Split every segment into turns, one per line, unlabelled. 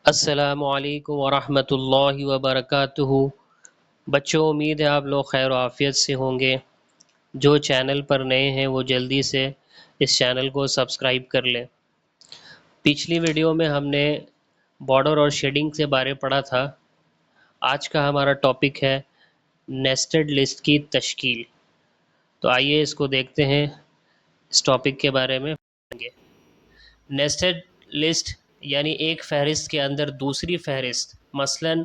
अस्सलामुअलैकुम वरहमतुल्लाहि वबरकातुहू। बच्चों, उम्मीद है आप लोग खैर आफ़ियत से होंगे। जो चैनल पर नए हैं वो जल्दी से इस चैनल को सब्सक्राइब कर लें। पिछली वीडियो में हमने बॉर्डर और शेडिंग से बारे पढ़ा था। आज का हमारा टॉपिक है नेस्टेड लिस्ट की तश्कील। तो आइए इसको देखते हैं, इस टॉपिक के बारे में पढ़ेंगे। नेस्टेड लिस्ट यानी एक फ़हरिस्त के अंदर दूसरी फ़हरिस्त, मसलन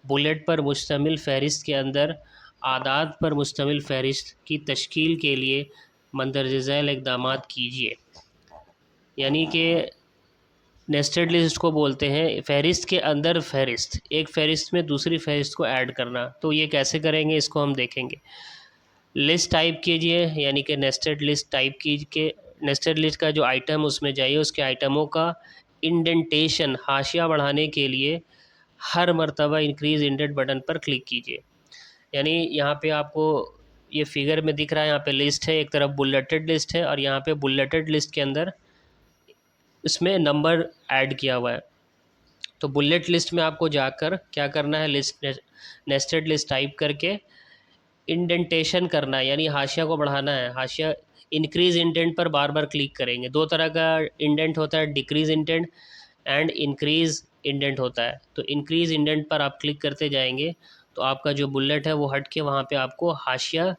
बुलेट पर मुश्तमिल फ़हरिस्त के अंदर आदाद पर मुश्तमिल फ़हरिस्त की तश्कील के लिए मंदरज झैल इक़दामात कीजिए। यानी कि नेस्टेड लिस्ट को बोलते हैं फ़हरिस्त के अंदर फ़हरिस्त, एक फ़हरिस्त में दूसरी फ़हरिस्त को ऐड करना। तो ये कैसे करेंगे इसको हम देखेंगे। लिस्ट टाइप कीजिए, यानी कि नेस्टेड लिस्ट टाइप कीजिए। नेस्टेड लिस्ट का जो आइटम उसमें जाइए, उसके आइटमों का इंडेंटेशन, हाशिया बढ़ाने के लिए हर मर्तबा इंक्रीज़ इंडेंट बटन पर क्लिक कीजिए। यानी यहाँ पे आपको ये फिगर में दिख रहा है, यहाँ पे लिस्ट है, एक तरफ बुलेटेड लिस्ट है और यहाँ पे बुलेटेड लिस्ट के अंदर इसमें नंबर ऐड किया हुआ है। तो बुलेट लिस्ट में आपको जाकर क्या करना है, लिस्ट नेस्टेड लिस्ट टाइप करके इंडेंटेशन करना है, यानी हाशिया को बढ़ाना है। हाशिया इंक्रीज़ इंडेंट पर बार बार क्लिक करेंगे। दो तरह का इंडेंट होता है, decrease indent and increase indent होता है। तो इंक्रीज़ इंडेंट पर आप क्लिक करते जाएंगे तो आपका जो बुलेट है वो हट के वहाँ पे आपको हाशिया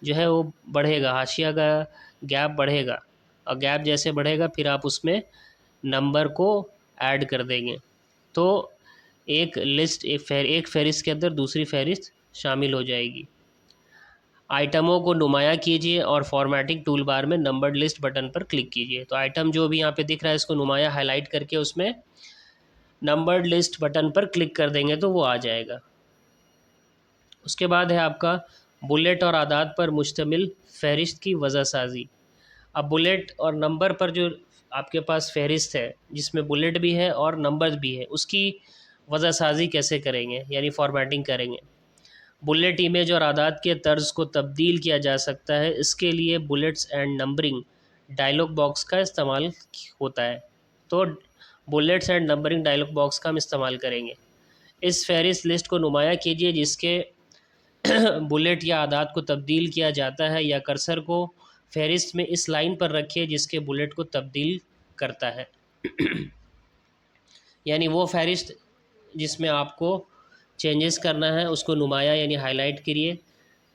जो है वो बढ़ेगा, हाशिया का गैप बढ़ेगा। और गैप जैसे बढ़ेगा फिर आप उसमें नंबर को ऐड कर देंगे। तो एक लिस्ट, एक फ़हरिस्त के अंदर दूसरी फ़हरिस्त शामिल हो जाएगी। आइटमों को नुमाया कीजिए और फॉर्मेटिंग टूल बार में नंबर्ड लिस्ट बटन पर क्लिक कीजिए। तो आइटम जो भी यहाँ पे दिख रहा है इसको नुमाया हाईलाइट करके उसमें नंबर्ड लिस्ट बटन पर क्लिक कर देंगे तो वो आ जाएगा। उसके बाद है आपका बुलेट और आदाद पर मुश्तमिल फ़हरिस्त की वजह साजी। अब बुलेट और नंबर पर जो आपके पास फ़हरिस्त है जिसमें बुलेट भी है और नंबर भी है, उसकी वजह साजी कैसे करेंगे, यानी फॉर्मेटिंग करेंगे। बुलेट इमेज और आदाद के तर्ज को तब्दील किया जा सकता है। इसके लिए bullets and numbering dialog box का इस्तेमाल होता है। तो bullets and numbering dialog box का हम इस्तेमाल करेंगे। इस फ़हरिस्त लिस्ट को नुमाया कीजिए जिसके बुलेट या आदाद को तब्दील किया जाता है, या कर्सर को फ़हरिस्त में इस लाइन पर रखिए जिसके बुलेट को तब्दील करता है। यानी वो फ़हरिस्त जिसमें आपको चेंजेस करना है उसको नुमाया यानी हाईलाइट करिए,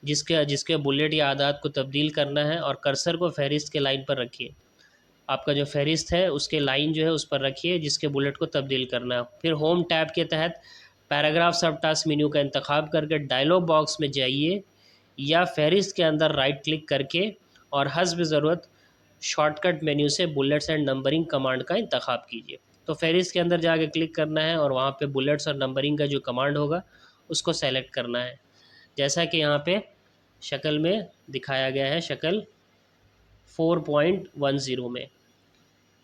जिसके जिसके बुलेट या आदाद को तब्दील करना है, और कर्सर को फ़हरिस्त के लाइन पर रखिए। आपका जो फ़हरिस्त है उसके लाइन जो है उस पर रखिए जिसके बुलेट को तब्दील करना है। फिर होम टैब के तहत पैराग्राफ सब टास्क मेन्यू का इंतखाब करके डायलॉग बॉक्स में जाइए, या फ़हरिस्त के अंदर राइट क्लिक करके और हस्ब ज़रूरत शॉर्टकट मेन्यू से बुलेट्स एंड नंबरिंग कमांड का इंतखाब कीजिए। तो फ़हरिस्त के अंदर जाके क्लिक करना है और वहाँ पे बुलेट्स और नंबरिंग का जो कमांड होगा उसको सेलेक्ट करना है, जैसा कि यहाँ पे शक्ल में दिखाया गया है, शक्ल 4.10 में।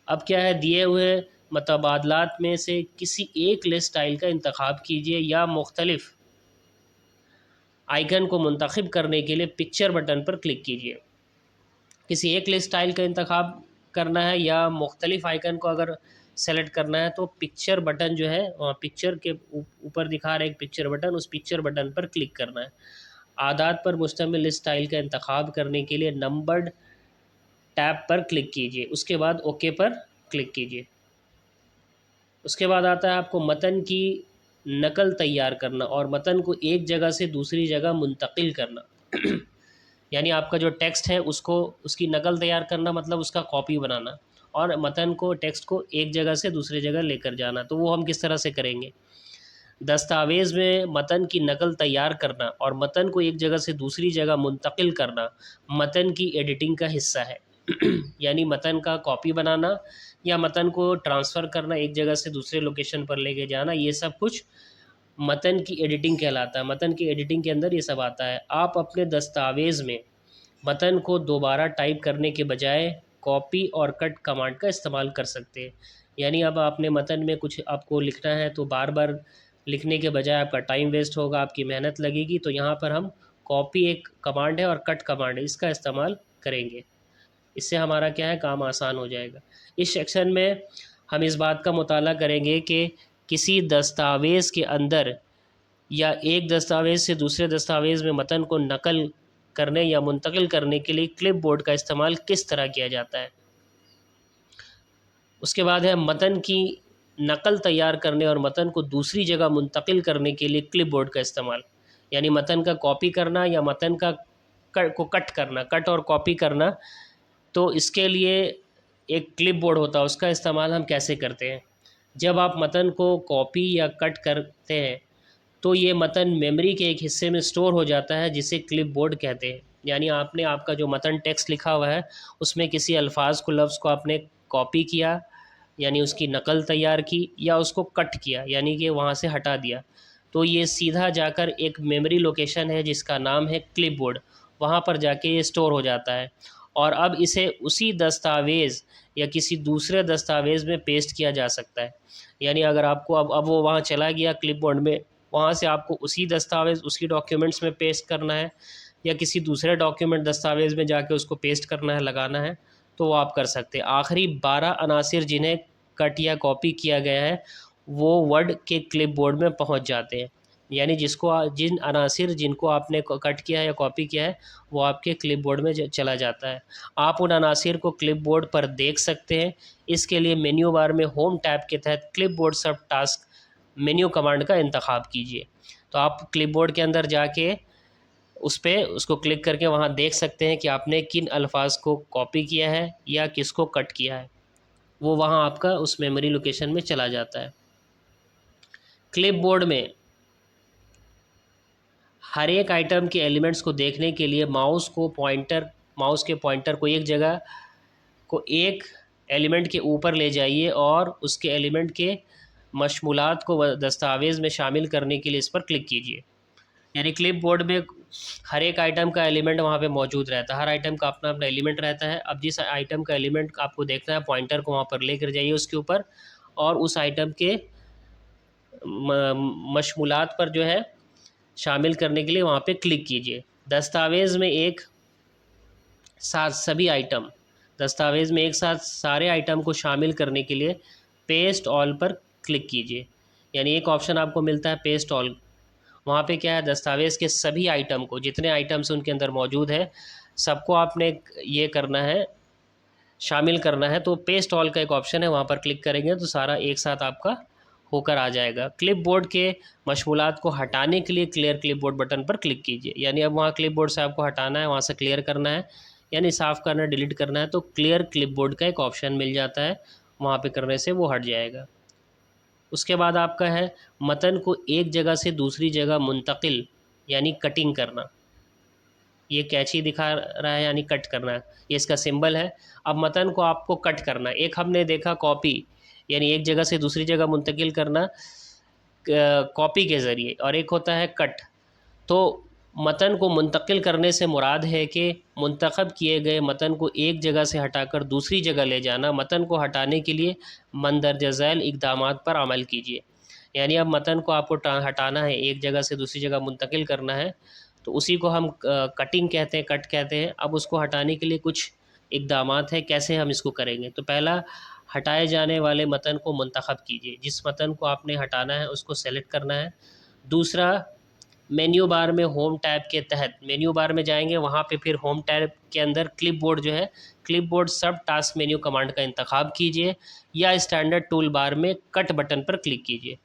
अब क्या है, दिए हुए मतबादलात में से किसी एक लिस्ट स्टाइल का इंतखाब कीजिए, या मुख्तलिफ आइकन को मुंतखब करने के लिए पिक्चर बटन पर क्लिक कीजिए। किसी एक लिस्ट स्टाइल का इंतखाब करना है या मुख्तलिफ आइकन को अगर सेलेक्ट करना है तो पिक्चर बटन जो है वहाँ पिक्चर के ऊपर दिखा रहा है एक पिक्चर बटन, उस पिक्चर बटन पर क्लिक करना है। आदाद पर मुश्तमिल लिस्ट स्टाइल का इंतखाब करने के लिए नंबर्ड टैब पर क्लिक कीजिए, उसके बाद ओके पर क्लिक कीजिए। उसके बाद आता है आपको मतन की नकल तैयार करना और मतन को एक जगह से दूसरी जगह मुंतकिल करना। यानी आपका जो टेक्स्ट है उसको उसकी नकल तैयार करना, मतलब उसका कॉपी बनाना, और मतन को, टेक्स्ट को एक जगह से दूसरी जगह लेकर जाना। तो वो हम किस तरह से करेंगे। दस्तावेज़ में मतन की नकल तैयार करना और मतन को एक जगह से दूसरी जगह मुंतकिल करना मतन की एडिटिंग का हिस्सा है। यानी मतन का कॉपी बनाना या मतन को ट्रांसफ़र करना, एक जगह से दूसरे लोकेशन पर लेके जाना, ये सब कुछ मतन की एडिटिंग कहलाता है। मतन की एडिटिंग के अंदर ये सब आता है। आप अपने दस्तावेज़ में मतन को दोबारा टाइप करने के बजाय कॉपी और कट कमांड का इस्तेमाल कर सकते हैं। यानी अब आपने मतन में कुछ आपको लिखना है तो बार बार लिखने के बजाय आपका टाइम वेस्ट होगा, आपकी मेहनत लगेगी। तो यहाँ पर हम कॉपी एक कमांड है और कट कमांड है, इसका इस्तेमाल करेंगे। इससे हमारा क्या है, काम आसान हो जाएगा। इस सेक्शन में हम इस बात का मुताला करेंगे कि किसी दस्तावेज़ के अंदर या एक दस्तावेज़ से दूसरे दस्तावेज़ में मतन को नकल करने या मुंतकिल करने के लिए क्लिपबोर्ड का इस्तेमाल किस तरह किया जाता है। उसके बाद है मतन की नकल तैयार करने और मतन को दूसरी जगह मुंतकिल करने के लिए क्लिपबोर्ड का इस्तेमाल, यानी मतन का कॉपी करना या मतन का को कट करना, कट और कॉपी करना। तो इसके लिए एक क्लिपबोर्ड होता है, उसका इस्तेमाल हम कैसे करते हैं। जब आप मतन को कॉपी या कट करते हैं तो ये मतन मेमोरी के एक हिस्से में स्टोर हो जाता है जिसे क्लिपबोर्ड कहते हैं। यानी आपने आपका जो मतन टेक्स्ट लिखा हुआ है उसमें किसी अल्फाज को, लफ्ज़ को आपने कॉपी किया यानी उसकी नकल तैयार की, या उसको कट किया यानी कि वहाँ से हटा दिया, तो ये सीधा जाकर एक मेमोरी लोकेशन है जिसका नाम है क्लिपबोर्ड, वहाँ पर जाके ये स्टोर हो जाता है। और अब इसे उसी दस्तावेज़ या किसी दूसरे दस्तावेज़ में पेस्ट किया जा सकता है। यानी अगर आपको अब वो वहाँ चला गया क्लिपबोर्ड में, वहाँ से आपको उसी दस्तावेज़ उसी डॉक्यूमेंट्स में पेस्ट करना है या किसी दूसरे डॉक्यूमेंट दस्तावेज़ में जाके उसको पेस्ट करना है, लगाना है, तो वो आप कर सकते हैं। आखिरी 12 अनासिर जिन्हें कट या कॉपी किया गया है वो वर्ड के क्लिपबोर्ड में पहुंच जाते हैं। यानी जिन अनासिर जिनको आपने कट किया है या कॉपी किया है वो आपके क्लिपबोर्ड में चला जाता है। आप उन अनासिर को क्लिपबोर्ड पर देख सकते हैं। इसके लिए मेन्यू बार में होम टैब के तहत क्लिपबोर्ड सब टास्क मेन्यू कमांड का इंतखाब कीजिए। तो आप क्लिपबोर्ड के अंदर जाके उसको क्लिक करके वहाँ देख सकते हैं कि आपने किन अल्फाज को कॉपी किया है या किसको कट किया है, वो वहाँ आपका उस मेमोरी लोकेशन में चला जाता है। क्लिपबोर्ड में हर एक आइटम के एलिमेंट्स को देखने के लिए माउस के पॉइंटर को एक एलिमेंट के ऊपर ले जाइए और उसके एलिमेंट के मशमूलात को दस्तावेज़ में शामिल करने के लिए इस पर क्लिक कीजिए। यानी क्लिपबोर्ड में हर एक आइटम का एलिमेंट वहाँ पे मौजूद रहता है, हर आइटम का अपना अपना एलिमेंट रहता है। अब जिस आइटम का एलिमेंट आपको देखना है, पॉइंटर को वहाँ पर लेकर जाइए उसके ऊपर, और उस आइटम के मशमूलात पर जो है शामिल करने के लिए वहाँ पे क्लिक कीजिए। दस्तावेज़ में एक साथ सारे आइटम को शामिल करने के लिए पेस्ट ऑल पर क्लिक कीजिए। यानी एक ऑप्शन आपको मिलता है पेस्ट ऑल। वहाँ पे क्या है, दस्तावेज़ के सभी आइटम को, जितने आइटम्स उनके अंदर मौजूद है, सबको आपने ये करना है, शामिल करना है। तो पेस्ट ऑल का एक ऑप्शन है, वहाँ पर क्लिक करेंगे तो सारा एक साथ आपका होकर आ जाएगा। क्लिपबोर्ड के मशमूलात को हटाने के लिए क्लियर क्लिपबोर्ड बटन पर क्लिक कीजिए। यानी अब वहाँ क्लिपबोर्ड से आपको हटाना है, वहाँ से क्लियर करना है, यानी साफ़ करना, डिलीट करना है, तो क्लियर क्लिपबोर्ड का एक ऑप्शन मिल जाता है, वहाँ पे करने से वो हट जाएगा। उसके बाद आपका है मतन को एक जगह से दूसरी जगह मुंतकिल यानी कटिंग करना। ये कैची दिखा रहा है यानी कट करना, ये इसका सिंबल है। अब मतन को आपको कट करना, एक हमने देखा कॉपी यानी एक जगह से दूसरी जगह मुंतकिल करना कॉपी के ज़रिए, और एक होता है कट। तो मतन को मुंतकिल करने से मुराद है कि मुंतखब किए गए मतन को एक जगह से हटाकर दूसरी जगह ले जाना। मतन को हटाने के लिए मंदरजा झैल इक़दामात पर अमल कीजिए। यानी अब मतन को आपको हटाना है, एक जगह से दूसरी जगह मुंतकिल करना है, तो उसी को हम कटिंग कहते हैं, कट कहते हैं। अब उसको हटाने के लिए कुछ इक़दामात हैं, कैसे हम इसको करेंगे। तो पहला, हटाए जाने वाले मतन को मुंतखब कीजिए, जिस मतन को आपने हटाना है उसको सेलेक्ट करना है। दूसरा, मेन्यू बार में होम टैब के तहत मेन्यू बार में जाएंगे, वहाँ पे फिर होम टैब के अंदर क्लिपबोर्ड जो है, क्लिपबोर्ड सब टास्क मेन्यू कमांड का इंतखाब कीजिए, या स्टैंडर्ड टूल बार में कट बटन पर क्लिक कीजिए।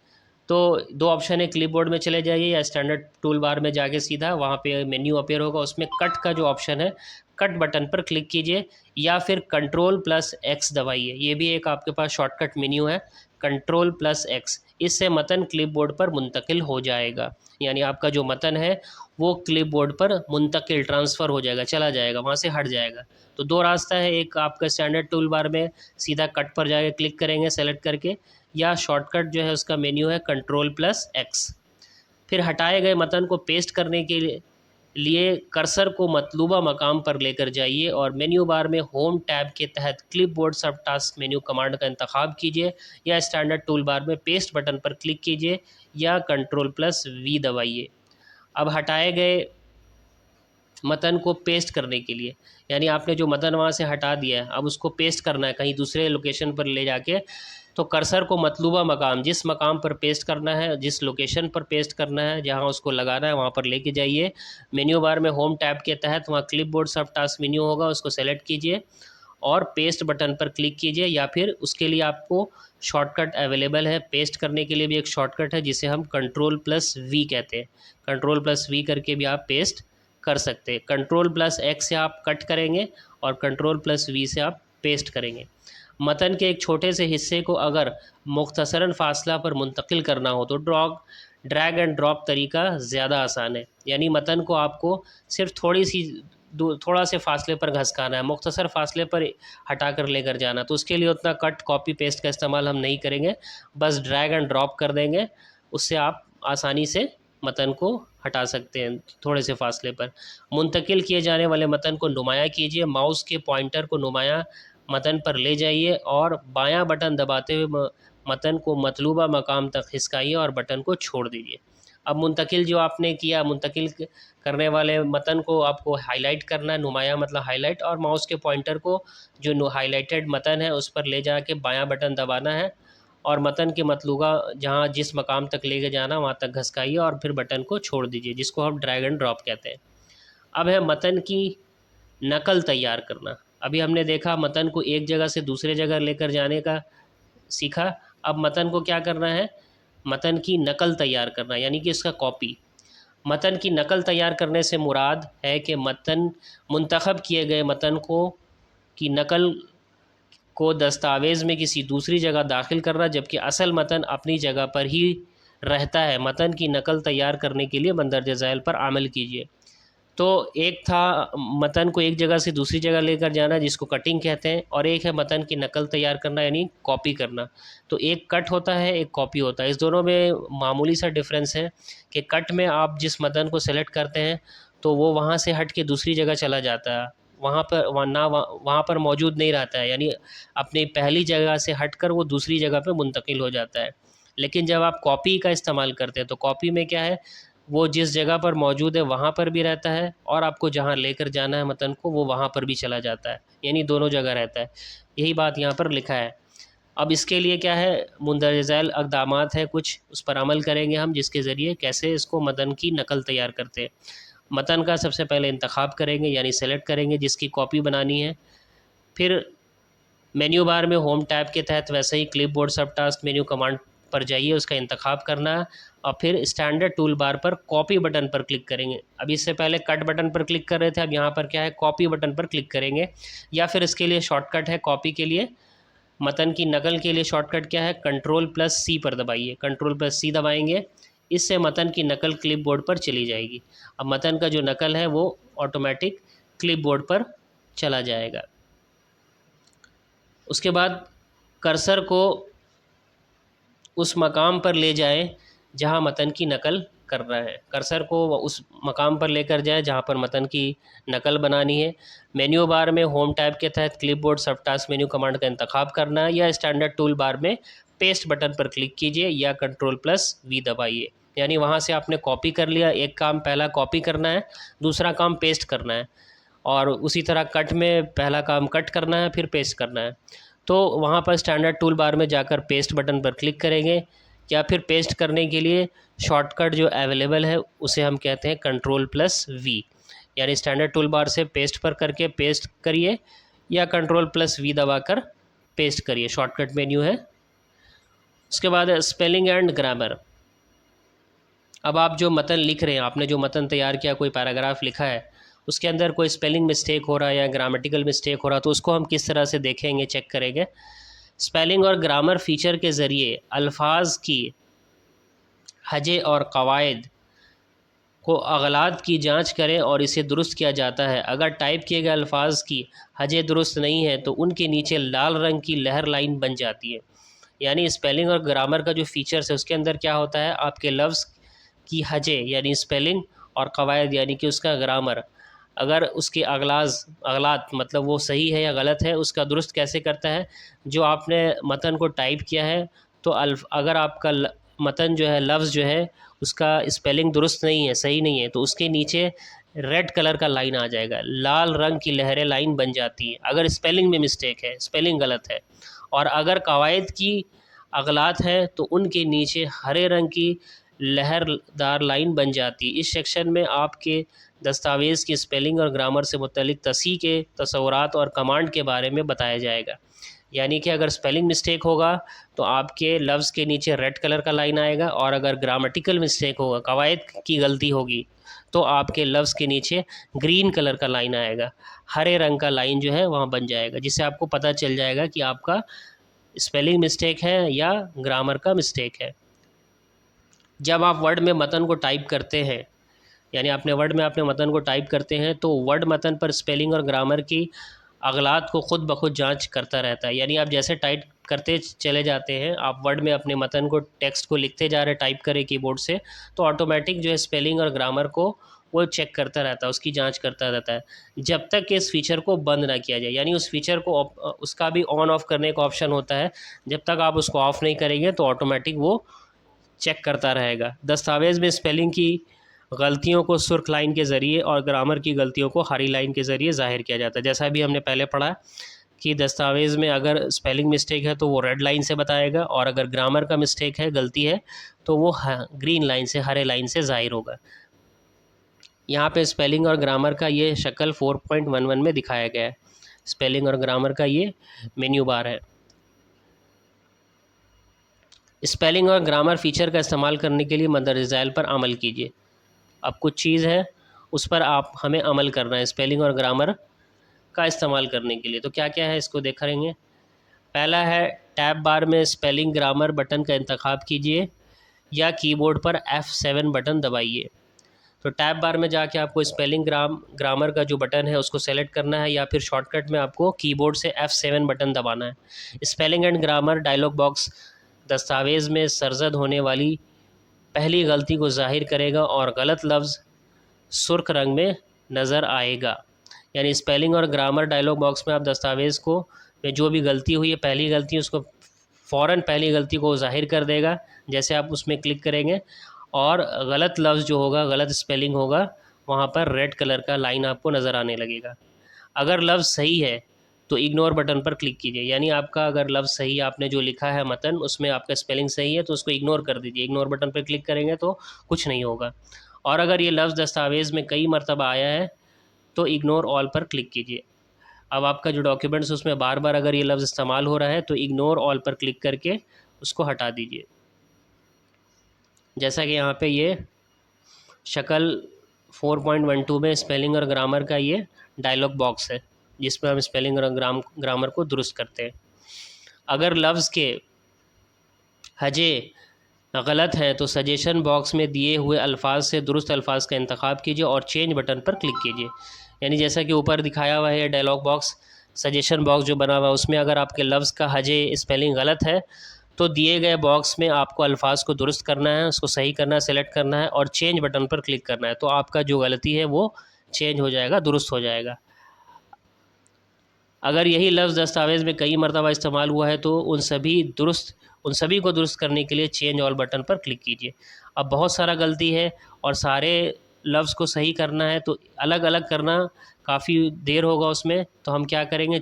तो दो ऑप्शन है, क्लिपबोर्ड में चले जाइए या स्टैंडर्ड टूल बार में जाके सीधा वहाँ पे मेन्यू अपीयर होगा, उसमें कट का जो ऑप्शन है, कट बटन पर क्लिक कीजिए, या फिर Ctrl+X दबाइए। ये भी एक आपके पास शॉर्टकट मेन्यू है, Ctrl+X। इससे मतन क्लिपबोर्ड पर मुंतकिल हो जाएगा। यानी आपका जो मतन है वो क्लिपबोर्ड पर मुंतकिल, ट्रांसफ़र हो जाएगा, चला जाएगा, वहाँ से हट जाएगा। तो दो रास्ता है, एक आपका स्टैंडर्ड टूल बार में सीधा कट पर जाके क्लिक करेंगे सेलेक्ट करके, या शॉर्टकट जो है उसका मेन्यू है Ctrl+X। फिर हटाए गए मतन को पेस्ट करने के लिए कर्सर को मतलूबा मकाम पर लेकर जाइए और मेन्यू बार में होम टैब के तहत क्लिपबोर्ड सब टास्क मेन्यू कमांड का इंतखाब कीजिए, या स्टैंडर्ड टूल बार में पेस्ट बटन पर क्लिक कीजिए, या Ctrl+V दबाइए। अब हटाए गए मतन को पेस्ट करने के लिए, यानी आपने जो मतन वहाँ से हटा दिया है, अब उसको पेस्ट करना है कहीं दूसरे लोकेशन पर ले जाके, तो कर्सर को मतलूबा मकाम, जिस मकाम पर पेस्ट करना है, जिस लोकेशन पर पेस्ट करना है, जहाँ उसको लगाना है वहाँ पर लेके जाइए। मेन्यू बार में होम टैब के तहत वहाँ क्लिपबोर्ड सब टास्क मेन्यू होगा, उसको सेलेक्ट कीजिए और पेस्ट बटन पर क्लिक कीजिए, या फिर उसके लिए आपको शॉर्टकट अवेलेबल है। पेस्ट करने के लिए भी एक शॉर्टकट है जिसे हम Ctrl+V कहते हैं। Ctrl+V करके भी आप पेस्ट कर सकते हैं। Ctrl+X से आप कट करेंगे और Ctrl+V से आप पेस्ट करेंगे। मतन के एक छोटे से हिस्से को अगर मुख्तसरन फासला पर मुंतकिल करना हो तो ड्रैग एंड ड्रॉप तरीका ज़्यादा आसान है। यानी मतन को आपको सिर्फ थोड़ा से फासले पर घसकाना है, मुख्तसर फासले पर हटा कर लेकर जाना। तो उसके लिए उतना कट कॉपी पेस्ट का इस्तेमाल हम नहीं करेंगे, बस ड्रैग एंड ड्रॉप कर देंगे। उससे आप आसानी से मतन को हटा सकते हैं थोड़े से फासले पर। मुंतकिल किए जाने वाले मतन को नुमाया कीजिए, माउस के पॉइंटर को नुमाया मतन पर ले जाइए और बायां बटन दबाते हुए मतन को मतलूबा मकाम तक खिसकाइए और बटन को छोड़ दीजिए। अब मुंतकिल जो आपने किया, मुंतकिल करने वाले मतन को आपको हाईलाइट करना है, नुमाया मतलब हाईलाइट, और माउस के पॉइंटर को जो हाईलाइटेड मतन है उस पर ले जाके बायां बटन दबाना है और मतन के मतलूबा जहाँ जिस मकाम तक लेके जाना वहाँ तक घसकाइए और फिर बटन को छोड़ दीजिए, जिसको हम ड्रैग एंड ड्रॉप कहते हैं। अब है मतन की नकल तैयार करना। अभी हमने देखा मतन को एक जगह से दूसरे जगह लेकर जाने का सीखा। अब मतन को क्या करना है, मतन की नकल तैयार करना, यानी कि इसका कॉपी। मतन की नकल तैयार करने से मुराद है कि मतन मुंतखब किए गए मतन को की नकल को दस्तावेज़ में किसी दूसरी जगह दाखिल करना, जबकि असल मतन अपनी जगह पर ही रहता है। मतन की नकल तैयार करने के लिए मंदरजा झैल पर अमल कीजिए। तो एक था मतन को एक जगह से दूसरी जगह लेकर जाना जिसको कटिंग कहते हैं, और एक है मतन की नकल तैयार करना यानी कॉपी करना। तो एक कट होता है, एक कॉपी होता है। इस दोनों में मामूली सा डिफरेंस है कि कट में आप जिस मतन को सेलेक्ट करते हैं तो वो वहाँ से हट के दूसरी जगह चला जाता है, वहाँ पर मौजूद नहीं रहता है, यानी अपनी पहली जगह से हटकर वो दूसरी जगह पे मुंतकिल हो जाता है। लेकिन जब आप कॉपी का इस्तेमाल करते हैं तो कॉपी में क्या है, वो जिस जगह पर मौजूद है वहाँ पर भी रहता है और आपको जहाँ लेकर जाना है मतन को वो वहाँ पर भी चला जाता है, यानी दोनों जगह रहता है। यही बात यहाँ पर लिखा है। अब इसके लिए क्या है, मुंदरजा झैल अक़दामात है कुछ, उस पर अमल करेंगे हम, जिसके ज़रिए कैसे इसको मतन की नकल तैयार करते हैं। मतन का सबसे पहले इंतखाब करेंगे, यानी सेलेक्ट करेंगे जिसकी कॉपी बनानी है। फिर मेन्यू बार में होम टैब के तहत वैसे ही क्लिपबोर्ड सब टास्क मेन्यू कमांड पर जाइए, उसका इंतखाब करना है और फिर स्टैंडर्ड टूल बार पर कॉपी बटन पर क्लिक करेंगे। अभी इससे पहले कट बटन पर क्लिक कर रहे थे, अब यहाँ पर क्या है, कॉपी बटन पर क्लिक करेंगे। या फिर इसके लिए शॉर्टकट है, कॉपी के लिए, मतन की नकल के लिए शॉर्टकट क्या है, Ctrl+C पर दबाइए। Ctrl+C दबाएंगे, इससे मतन की नकल क्लिपबोर्ड पर चली जाएगी। अब मतन का जो नकल है वो ऑटोमेटिक क्लिपबोर्ड पर चला जाएगा। उसके बाद कर्सर को उस मकाम पर ले जाएं जहां मतन की नकल करना है। कर्सर को उस मकाम पर लेकर जाएं जहां पर मतन की नकल बनानी है। मेन्यू बार में होम टैब के तहत क्लिपबोर्ड सब टास्क मेन्यू कमांड का इंतखाब करना है, या स्टैंडर्ड टूल बार में पेस्ट बटन पर क्लिक कीजिए या Ctrl+V दबाइए। यानी वहाँ से आपने कॉपी कर लिया, एक काम पहला कॉपी करना है, दूसरा काम पेस्ट करना है, और उसी तरह कट में पहला काम कट करना है फिर पेस्ट करना है। तो वहाँ पर स्टैंडर्ड टूल बार में जाकर पेस्ट बटन पर क्लिक करेंगे, या फिर पेस्ट करने के लिए शॉर्टकट जो अवेलेबल है उसे हम कहते हैं Ctrl+V। यानी स्टैंडर्ड टूल बार से पेस्ट पर करके पेस्ट करिए या Ctrl+V दबाकर पेस्ट करिए, शॉर्टकट मेन्यू है। उसके बाद स्पेलिंग एंड ग्रामर। अब आप जो मतन लिख रहे हैं, आपने जो मतन तैयार किया, कोई पैराग्राफ लिखा है, उसके अंदर कोई स्पेलिंग मिस्टेक हो रहा है या ग्रामेटिकल मिस्टेक हो रहा है, तो उसको हम किस तरह से देखेंगे, चेक करेंगे। स्पेलिंग और ग्रामर फीचर के ज़रिए अल्फाज की हजे और कवायद को अगलात की जांच करें और इसे दुरुस्त किया जाता है। अगर टाइप किए गए अल्फाज की हजे दुरुस्त नहीं है तो उनके नीचे लाल रंग की लहर लाइन बन जाती है। यानी स्पेलिंग और ग्रामर का जो फीचर्स है उसके अंदर क्या होता है, आपके लफ्ज़ की हजे यानी स्पेलिंग और कवायद यानी कि उसका ग्रामर, अगर उसके अगलात मतलब वो सही है या गलत है, उसका दुरुस्त कैसे करता है। जो आपने मतन को टाइप किया है तो अगर आपका मतन जो है, लफ्ज़ जो है उसका स्पेलिंग दुरुस्त नहीं है, सही नहीं है, तो उसके नीचे रेड कलर का लाइन आ जाएगा, लाल रंग की लहरें लाइन बन जाती है अगर स्पेलिंग में मिस्टेक है, स्पेलिंग गलत है। और अगर कवायद की अगलात हैं तो उनके नीचे हरे रंग की लहरदार लाइन बन जाती है। इस सेक्शन में आपके दस्तावेज़ की स्पेलिंग और ग्रामर से मुतल्लिक तस्हीह के तसव्वुरात और कमांड के बारे में बताया जाएगा। यानी कि अगर स्पेलिंग मिस्टेक होगा तो आपके लफ्ज़ के नीचे रेड कलर का लाइन आएगा, और अगर ग्रामेटिकल मिस्टेक होगा, कवायद की गलती होगी, तो आपके लफ्ज़ के नीचे ग्रीन कलर का लाइन आएगा, हरे रंग का लाइन जो है वहाँ बन जाएगा, जिससे आपको पता चल जाएगा कि आपका स्पेलिंग मिस्टेक है या ग्रामर का मिस्टेक है। जब आप वर्ड में मतन को टाइप करते हैं, यानी अपने वर्ड में अपने मतन को टाइप करते हैं, तो वर्ड मतन पर स्पेलिंग और ग्रामर की अगलात को ख़ुद ब खुद जांच करता रहता है। यानी आप जैसे टाइप करते चले जाते हैं, आप वर्ड में अपने मतन को, टेक्स्ट को लिखते जा रहे, टाइप करें कीबोर्ड से, तो ऑटोमेटिक जो है स्पेलिंग और ग्रामर को वो चेक करता रहता है, उसकी जांच करता रहता है, जब तक कि इस फीचर को बंद ना किया जाए। यानी उस फीचर को उसका भी ऑन ऑफ करने का ऑप्शन होता है, जब तक आप उसको ऑफ़ नहीं करेंगे तो ऑटोमेटिक वो चेक करता रहेगा। दस्तावेज़ में स्पेलिंग की गलतियों को सुर्ख लाइन के ज़रिए और ग्रामर की गलतियों को हरी लाइन के ज़रिए ज़ाहिर किया जाता है। जैसा भी हमने पहले पढ़ा कि दस्तावेज़ में अगर स्पेलिंग मिस्टेक है तो वो रेड लाइन से बताएगा, और अगर ग्रामर का मिस्टेक है, गलती है, तो वो ग्रीन लाइन से, हरे लाइन से ज़ाहिर होगा। यहाँ पे स्पेलिंग और ग्रामर का ये शक्ल 4.11 में दिखाया गया है। स्पेलिंग और ग्रामर का ये मेन्यू बार है। स्पेलिंग और ग्रामर फीचर का इस्तेमाल करने के लिए मंदरज झैल पर अमल कीजिए। अब कुछ चीज़ है उस पर हमें अमल करना है स्पेलिंग और ग्रामर का इस्तेमाल करने के लिए। तो क्या क्या है इसको देखेंगे। पहला है, टैब बार में स्पेलिंग ग्रामर बटन का इंतखाब कीजिए या कीबोर्ड पर F7 बटन दबाइए। तो टैब बार में जाके आपको स्पेलिंग ग्रामर का जो बटन है उसको सेलेक्ट करना है, या फिर शॉर्टकट में आपको कीबोर्ड से F7 बटन दबाना है। Spelling and grammar dialog box दस्तावेज़ में सरजद होने वाली पहली गलती को ज़ाहिर करेगा और गलत लफ्ज़ सुर्ख रंग में नज़र आएगा। यानी स्पेलिंग और ग्रामर डायलॉग बॉक्स में आप दस्तावेज़ को में जो भी गलती हुई है, पहली गलती, उसको फ़ौरन पहली गलती को ज़ाहिर कर देगा जैसे आप उसमें क्लिक करेंगे, और गलत लफ्ज़ जो होगा, गलत स्पेलिंग होगा, वहाँ पर रेड कलर का लाइन आपको नज़र आने लगेगा। अगर लफ्ज़ सही है तो इग्नोर बटन पर क्लिक कीजिए। यानी आपका अगर लफ्ज़ सही, आपने जो लिखा है मतन, उसमें आपका स्पेलिंग सही है तो उसको इग्नोर कर दीजिए। इग्नोर बटन पर क्लिक करेंगे तो कुछ नहीं होगा। और अगर ये लफ्ज़ दस्तावेज़ में कई मरतबा आया है तो इग्नोर ऑल पर क्लिक कीजिए। अब आपका जो डॉक्यूमेंट्स उसमें बार बार अगर ये लफ्ज़ इस्तेमाल हो रहा है तो इग्नोर ऑल पर क्लिक करके उसको हटा दीजिए। जैसा कि यहाँ पे ये शक्ल 4.12 में स्पेलिंग और ग्रामर का ये डायलॉग बॉक्स है, जिसमें हम स्पेलिंग और ग्रामर को दुरुस्त करते हैं। अगर लफ्ज़ के हजे गलत हैं तो सजेशन बॉक्स में दिए हुए अल्फाज से दुरुस्त अल्फाज का इंतखाब कीजिए और चेंज बटन पर क्लिक कीजिए। यानी जैसा कि ऊपर दिखाया हुआ है डायलॉग बॉक्स, सजेशन बॉक्स जो बना हुआ है, उसमें अगर आपके लफ्ज़ का हजे स्पेलिंग गलत है तो दिए गए बॉक्स में आपको अल्फाज को दुरुस्त करना है, उसको सही करना है, सेलेक्ट करना है और चेंज बटन पर क्लिक करना है। तो आपका जो गलती है वो चेंज हो जाएगा, दुरुस्त हो जाएगा। अगर यही लफ्ज़ दस्तावेज़ में कई मरतबा इस्तेमाल हुआ है तो उन सभी को दुरुस्त करने के लिए चेंज ऑल बटन पर क्लिक कीजिए। अब बहुत सारा गलती है और सारे लफ्ज़ को सही करना है तो अलग अलग करना काफ़ी देर होगा उसमें, तो हम क्या करेंगे,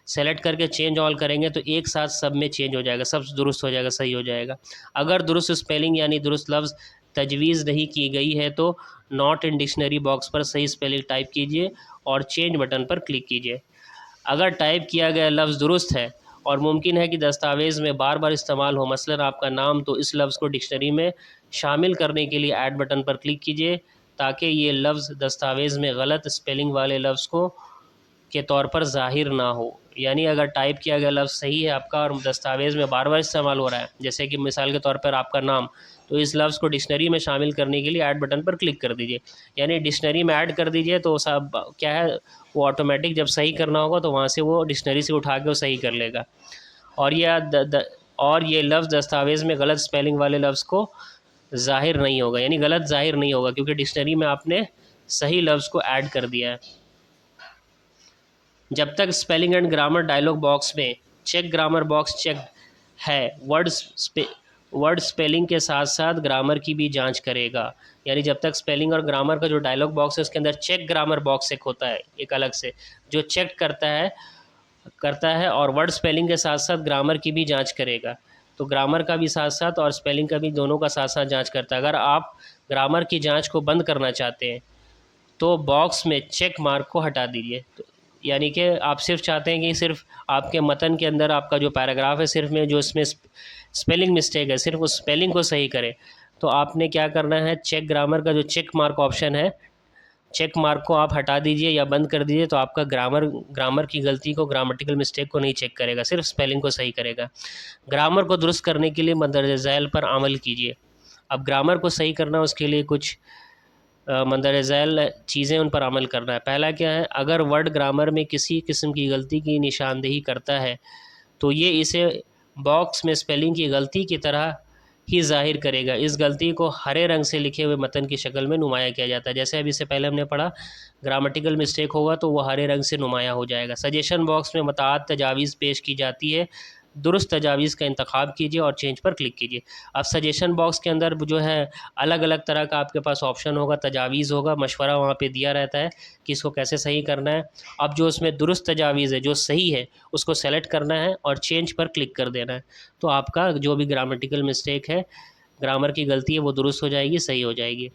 सेलेक्ट करके चेंज ऑल करेंगे तो एक साथ सब में चेंज हो जाएगा, सब दुरुस्त हो जाएगा, सही हो जाएगा। अगर दुरुस्त स्पेलिंग यानी दुरुस्त लफ्ज़ तजवीज़ नहीं की गई है तो नॉट इन डिक्शनरी बॉक्स पर सही स्पेलिंग टाइप कीजिए और चेंज बटन पर क्लिक कीजिए। अगर टाइप किया गया लफ्ज़ दुरुस्त है और मुमकिन है कि दस्तावेज़ में बार बार इस्तेमाल हो, मसलन आपका नाम, तो इस लफ्ज़ को डिक्शनरी में शामिल करने के लिए ऐड बटन पर क्लिक कीजिए ताकि ये लफ्ज़ दस्तावेज़ में गलत स्पेलिंग वाले लफ्ज़ को के तौर पर ज़ाहिर ना हो। यानी अगर टाइप किया गया लफ्ज़ सही है आपका और दस्तावेज़ में बार बार इस्तेमाल हो रहा है, जैसे कि मिसाल के तौर पर आपका नाम, तो इस लफ्ज़ को डिक्शनरी में शामिल करने के लिए ऐड बटन पर क्लिक कर दीजिए। यानी डिक्शनरी में ऐड कर दीजिए तो सब क्या है, वो ऑटोमेटिक जब सही करना होगा तो वहाँ से वो डिक्शनरी से उठा के वो सही कर लेगा। और ये लफ्ज़ दस्तावेज़ में गलत स्पेलिंग वाले लफ्ज़ को ज़ाहिर नहीं होगा, यानी गलत ज़ाहिर नहीं होगा क्योंकि डिक्शनरी में आपने सही लफ्ज़ को ऐड कर दिया है। जब तक spelling and grammar dialog box में चेक ग्रामर बॉक्स चेक है, वर्ड स्पेलिंग के साथ साथ ग्रामर की भी जांच करेगा। यानी जब तक स्पेलिंग और ग्रामर का जो डायलॉग बॉक्स है उसके अंदर चेक ग्रामर बॉक्स एक होता है, एक अलग से, जो चेक करता है और वर्ड स्पेलिंग के साथ साथ ग्रामर की भी जांच करेगा। तो ग्रामर का भी साथ साथ और स्पेलिंग का भी, दोनों का साथ साथ जांच करता है। अगर आप ग्रामर की जांच को बंद करना चाहते हैं तो बॉक्स में चेक मार्क को हटा दीजिए। तो यानी कि आप सिर्फ चाहते हैं कि सिर्फ आपके मतन के अंदर आपका जो पैराग्राफ है सिर्फ में जो इसमें स्पेलिंग मिस्टेक है सिर्फ उस स्पेलिंग को सही करें। तो आपने क्या करना है, चेक ग्रामर का जो चेक मार्क ऑप्शन है, चेक मार्क को आप हटा दीजिए या बंद कर दीजिए। तो आपका ग्रामर की गलती को, ग्रामेटिकल मिस्टेक को नहीं चेक करेगा, सिर्फ स्पेलिंग को सही करेगा। ग्रामर को दुरुस्त करने के लिए मंदरज झैल पर अमल कीजिए। अब ग्रामर को सही करना, उसके लिए कुछ मंदरज झैल चीज़ें उन पर अमल करना है। पहला क्या है, अगर वर्ड ग्रामर में किसी किस्म की गलती की निशानदेही करता है तो ये इसे बॉक्स में स्पेलिंग की गलती की तरह ही जाहिर करेगा। इस गलती को हरे रंग से लिखे हुए मतन की शक्ल में नुमाया किया जाता है। जैसे अभी इससे पहले हमने पढ़ा, ग्रामेटिकल मिस्टेक होगा तो वो हरे रंग से नुमाया हो जाएगा। सजेशन बॉक्स में मुताअद्दिद तजावीज़ पेश की जाती है, दुरुस्त तजावीज़ का इंतखाब कीजिए और चेंज पर क्लिक कीजिए। अब सजेशन बॉक्स के अंदर जो है अलग अलग तरह का आपके पास ऑप्शन होगा, तजावीज़ होगा, मशवरा वहाँ पे दिया रहता है कि इसको कैसे सही करना है। अब जो उसमें दुरुस्त तजावीज़ है, जो सही है, उसको सेलेक्ट करना है और चेंज पर क्लिक कर देना है। तो आपका जो भी ग्रामेटिकल मिस्टेक है, ग्रामर की गलती है, वो दुरुस्त हो जाएगी, सही हो जाएगी।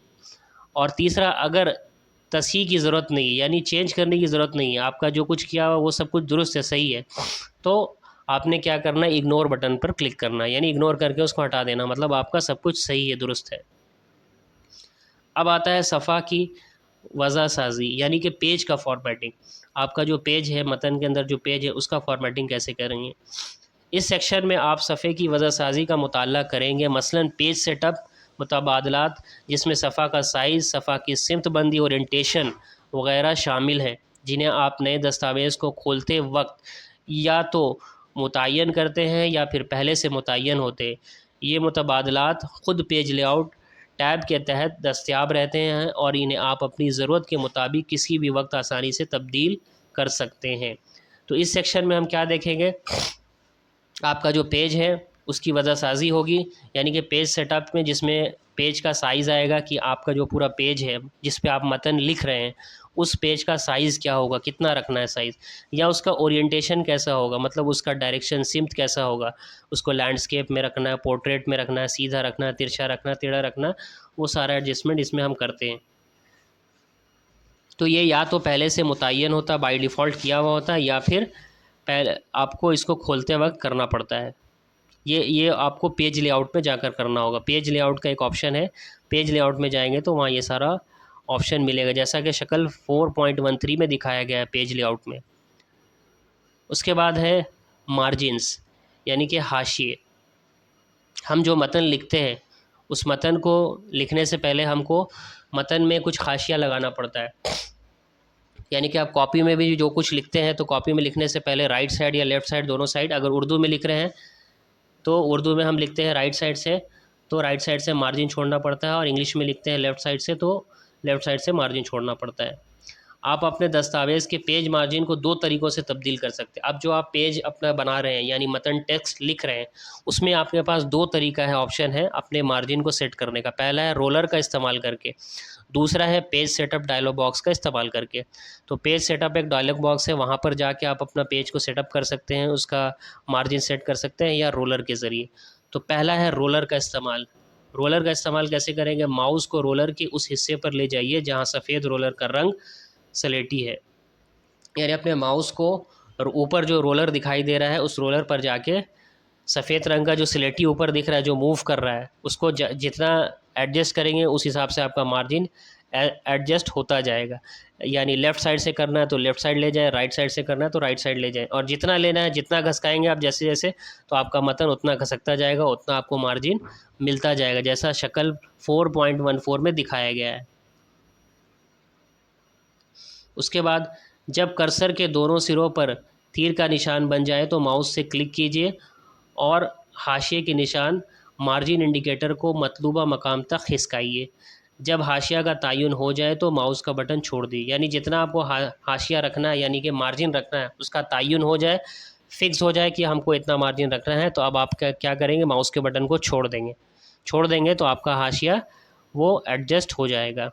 और तीसरा, अगर तस्हीह की ज़रूरत नहीं है, यानी चेंज करने की ज़रूरत नहीं है, आपका जो कुछ किया हुआ वो सब कुछ दुरुस्त है, सही है, तो आपने क्या करना है, इग्नोर बटन पर क्लिक करना है, यानी इग्नोर करके उसको हटा देना, मतलब आपका सब कुछ सही है, दुरुस्त है। अब आता है सफ़ा की वज़ा साजी, यानी कि पेज का फॉर्मेटिंग। आपका जो पेज है, मतन के अंदर जो पेज है, उसका फॉर्मेटिंग कैसे करेंगे। इस सेक्शन में आप सफ़े की वज़ा साजी का मुताला करेंगे, मसलन पेज सेटअप, मुतबादलात, जिसमें सफ़ा का साइज़, सफ़ा की सिमतबंदी, ओरिएंटेशन वगैरह शामिल हैं, जिन्हें आप नए दस्तावेज़ को खोलते वक्त या तो मुतय्यन करते हैं या फिर पहले से मुतय्यन होते हैं। ये मुतबादलात ख़ुद पेज लेआउट टैब के तहत दस्तयाब रहते हैं और इन्हें आप अपनी ज़रूरत के मुताबिक किसी भी वक्त आसानी से तब्दील कर सकते हैं। तो इस सेक्शन में हम क्या देखेंगे, आपका जो पेज है उसकी वजह साजी होगी, यानी कि पेज सेटअप में जिसमें पेज का साइज़ आएगा कि आपका जो पूरा पेज है जिस पे आप मतन लिख रहे हैं उस पेज का साइज़ क्या होगा, कितना रखना है साइज़, या उसका ओरिएंटेशन कैसा होगा, मतलब उसका डायरेक्शन सिम्त कैसा होगा, उसको लैंडस्केप में रखना है, पोर्ट्रेट में रखना है, सीधा रखना है, तिरछा रखना है, टेढ़ा रखना, वो सारा एडजस्टमेंट इसमें हम करते हैं। तो ये या तो पहले से मुतय्यन होता, बाय डिफ़ॉल्ट किया हुआ होता, या फिर पहले आपको इसको खोलते वक्त करना पड़ता है। ये आपको पेज लेआउट में जाकर करना होगा। पेज लेआउट का एक ऑप्शन है, पेज लेआउट में जाएंगे तो वहाँ ये सारा ऑप्शन मिलेगा, जैसा कि शक्ल 4.13 में दिखाया गया है पेज लेआउट में। उसके बाद है मार्जिन्स, यानी कि हाशिए। हम जो मतन लिखते हैं उस मतन को लिखने से पहले हमको मतन में कुछ हाशिया लगाना पड़ता है, यानी कि आप कॉपी में भी जो कुछ लिखते हैं तो कॉपी में लिखने से पहले राइट साइड या लेफ़्ट साइड, दोनों साइड, अगर उर्दू में लिख रहे हैं तो उर्दू में हम लिखते हैं राइट साइड से, तो राइट साइड से मार्जिन छोड़ना पड़ता है, और इंग्लिश में लिखते हैं लेफ़्ट साइड से, तो लेफ़्ट साइड से मार्जिन छोड़ना पड़ता है। आप अपने दस्तावेज़ के पेज मार्जिन को दो तरीक़ों से तब्दील कर सकते हैं। अब जो आप पेज अपना बना रहे हैं, यानी मतन टेक्स्ट लिख रहे हैं, उसमें आपके पास दो तरीका है, ऑप्शन है अपने मार्जिन को सेट करने का। पहला है रोलर का इस्तेमाल करके, दूसरा है पेज सेटअप डायलॉग बॉक्स का इस्तेमाल करके। तो पेज सेटअप एक डायलॉग बॉक्स है, वहाँ पर जाके आप अपना पेज को सेटअप कर सकते हैं, उसका मार्जिन सेट कर सकते हैं, या रोलर के ज़रिए। तो पहला है रोलर का इस्तेमाल। रोलर का इस्तेमाल कैसे करेंगे, माउस को रोलर के उस हिस्से पर ले जाइए जहाँ सफ़ेद रोलर का रंग सलेटी है, यानी अपने माउस को और ऊपर जो रोलर दिखाई दे रहा है उस रोलर पर जाके सफ़ेद रंग का जो स्लेटी ऊपर दिख रहा है जो मूव कर रहा है उसको जितना एडजस्ट करेंगे उस हिसाब से आपका मार्जिन एडजस्ट होता जाएगा। यानी लेफ़्ट साइड से करना है तो लेफ़्ट साइड ले जाए, राइट साइड से करना है तो राइट साइड ले जाए, और जितना लेना है जितना घसकाएंगे आप जैसे जैसे तो आपका मतन उतना घसकता जाएगा, उतना आपको मार्जिन मिलता जाएगा, जैसा शक्ल 4.14 में दिखाया गया है। उसके बाद जब कर्सर के दोनों सिरों पर तीर का निशान बन जाए तो माउस से क्लिक कीजिए और हाशिए के निशान मार्जिन इंडिकेटर को मतलूबा मकाम तक खिसकाइए। जब हाशिया का तयन हो जाए तो माउस का बटन छोड़ दीजिए, यानी जितना आपको हाशिया रखना है, यानी कि मार्जिन रखना है, उसका तयन हो जाए, फिक्स हो जाए कि हमको इतना मार्जिन रखना है, तो अब आप क्या करेंगे, माउस के बटन को छोड़ देंगे तो आपका हाशिया वो एडजस्ट हो जाएगा।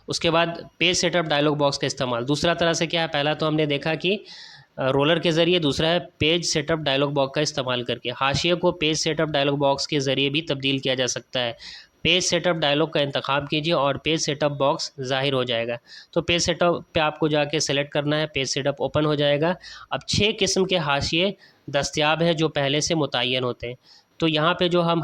उसके बाद पेज सेटअप डायलॉग बॉक्स का इस्तेमाल दूसरा तरह से क्या है, पहला तो हमने देखा कि रोलर के ज़रिए, दूसरा है पेज सेटअप डायलॉग बॉक्स का इस्तेमाल करके। हाशिए को पेज सेटअप डायलॉग बॉक्स के ज़रिए भी तब्दील किया जा सकता है। पेज सेटअप डायलॉग का इंतखाब कीजिए और पेज सेटअप बॉक्स ज़ाहिर हो जाएगा। तो पेज सेटअप पे आपको जाके सेलेक्ट करना है, पेज सेटअप ओपन हो जाएगा। अब 6 किस्म के हाशिए दस्तयाब हैं जो पहले से मुतय्यन होते हैं। तो यहाँ पे जो हम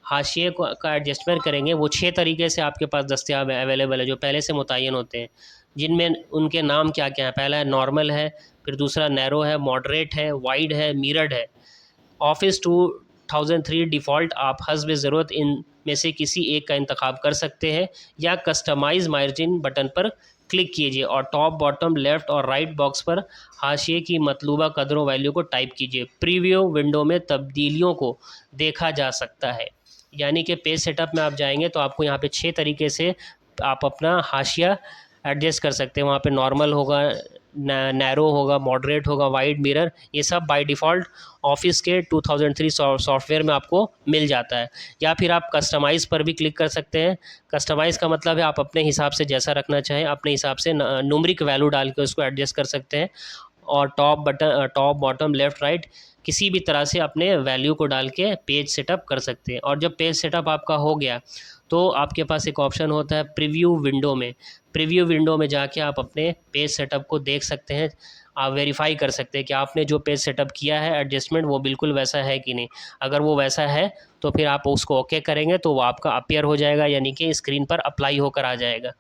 हाशिए का एडजस्टमेंट करेंगे वो 6 तरीके से आपके पास दस्तयाब है, अवेलेबल है, जो पहले से मुतय्यन होते हैं, जिनमें उनके नाम क्या क्या है। पहला है नॉर्मल है, फिर दूसरा नैरो है, मॉडरेट है, वाइड है, मिरर्ड है। ऑफिस 2003 डिफ़ॉल्ट आप हस्ब ज़रूरत इन में से किसी एक का इंतखाब कर सकते हैं, या कस्टमाइज़ मार्जिन बटन पर क्लिक कीजिए और टॉप, बॉटम, लेफ़्ट और राइट बॉक्स पर हाशिए की मतलूबा कदरों वैल्यू को टाइप कीजिए। प्रीव्यू विंडो में तब्दीलियों को देखा जा सकता है। यानी कि पेज सेटअप में आप जाएंगे तो आपको यहाँ पे 6 तरीके से आप अपना हाशिया एडजस्ट कर सकते हैं। वहाँ पे नॉर्मल होगा, नैरो होगा, मॉडरेट होगा, वाइड, मिरर, ये सब बाय डिफ़ॉल्ट ऑफिस के 2003 सॉफ्टवेयर में आपको मिल जाता है। या फिर आप कस्टमाइज़ पर भी क्लिक कर सकते हैं। कस्टमाइज़ का मतलब है आप अपने हिसाब से जैसा रखना चाहें, अपने हिसाब से न्यूमरिक वैल्यू डाल के उसको एडजस्ट कर सकते हैं। और टॉप, बॉटम, लेफ़्ट, राइट किसी भी तरह से अपने वैल्यू को डाल के पेज सेटअप कर सकते हैं। और जब पेज सेटअप आपका हो गया तो आपके पास एक ऑप्शन होता है प्रीव्यू विंडो में। प्रीव्यू विंडो में जाके आप अपने पेज सेटअप को देख सकते हैं। आप वेरीफाई कर सकते हैं कि आपने जो पेज सेटअप किया है एडजस्टमेंट वो बिल्कुल वैसा है कि नहीं। अगर वो वैसा है तो फिर आप उसको ओके करेंगे तो वो आपका अपीयर हो जाएगा, यानी कि स्क्रीन पर अप्लाई होकर आ जाएगा।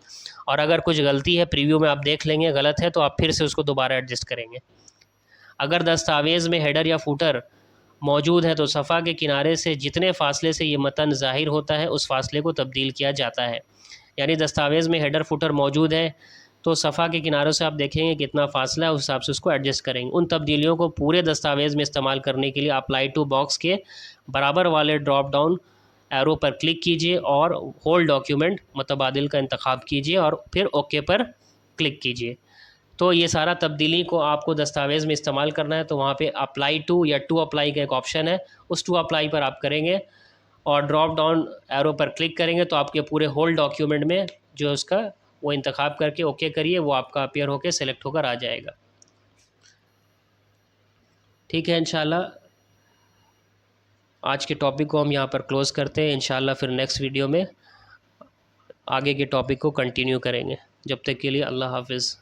और अगर कुछ गलती है प्रीव्यू में, आप देख लेंगे गलत है, तो आप फिर से उसको दोबारा एडजस्ट करेंगे। अगर दस्तावेज़ में हेडर या फूटर मौजूद है तो सफ़ा के किनारे से जितने फासले से ये मतन ज़ाहिर होता है उस फासले को तब्दील किया जाता है। यानी दस्तावेज़ में हेडर फुटर मौजूद है तो सफ़ा के किनारों से आप देखेंगे कितना फ़ासला है, उस हिसाब से उसको एडजस्ट करेंगे। उन तब्दीलियों को पूरे दस्तावेज़ में इस्तेमाल करने के लिए अप्लाई टू बॉक्स के बराबर वाले ड्रॉप डाउन एरो पर क्लिक कीजिए और होल डॉक्यूमेंट मुतबादिल का इंतखाब कीजिए और फिर ओके पर क्लिक कीजिए। तो ये सारा तब्दीली को आपको दस्तावेज़ में इस्तेमाल करना है, तो वहाँ पे अप्लाई टू या टू अप्लाई का एक ऑप्शन है, उस टू अप्लाई पर आप करेंगे और ड्रॉप डाउन एरो पर क्लिक करेंगे तो आपके पूरे होल डॉक्यूमेंट में जो उसका वो इंतखाब करके ओके करिए, वो आपका अपीयर होकर सेलेक्ट होकर आ जाएगा। ठीक है, इंशाल्लाह आज के टॉपिक को हम यहाँ पर क्लोज़ करते हैं। इंशाल्लाह फिर नेक्स्ट वीडियो में आगे के टॉपिक को कंटिन्यू करेंगे। जब तक के लिए अल्लाह हाफिज़।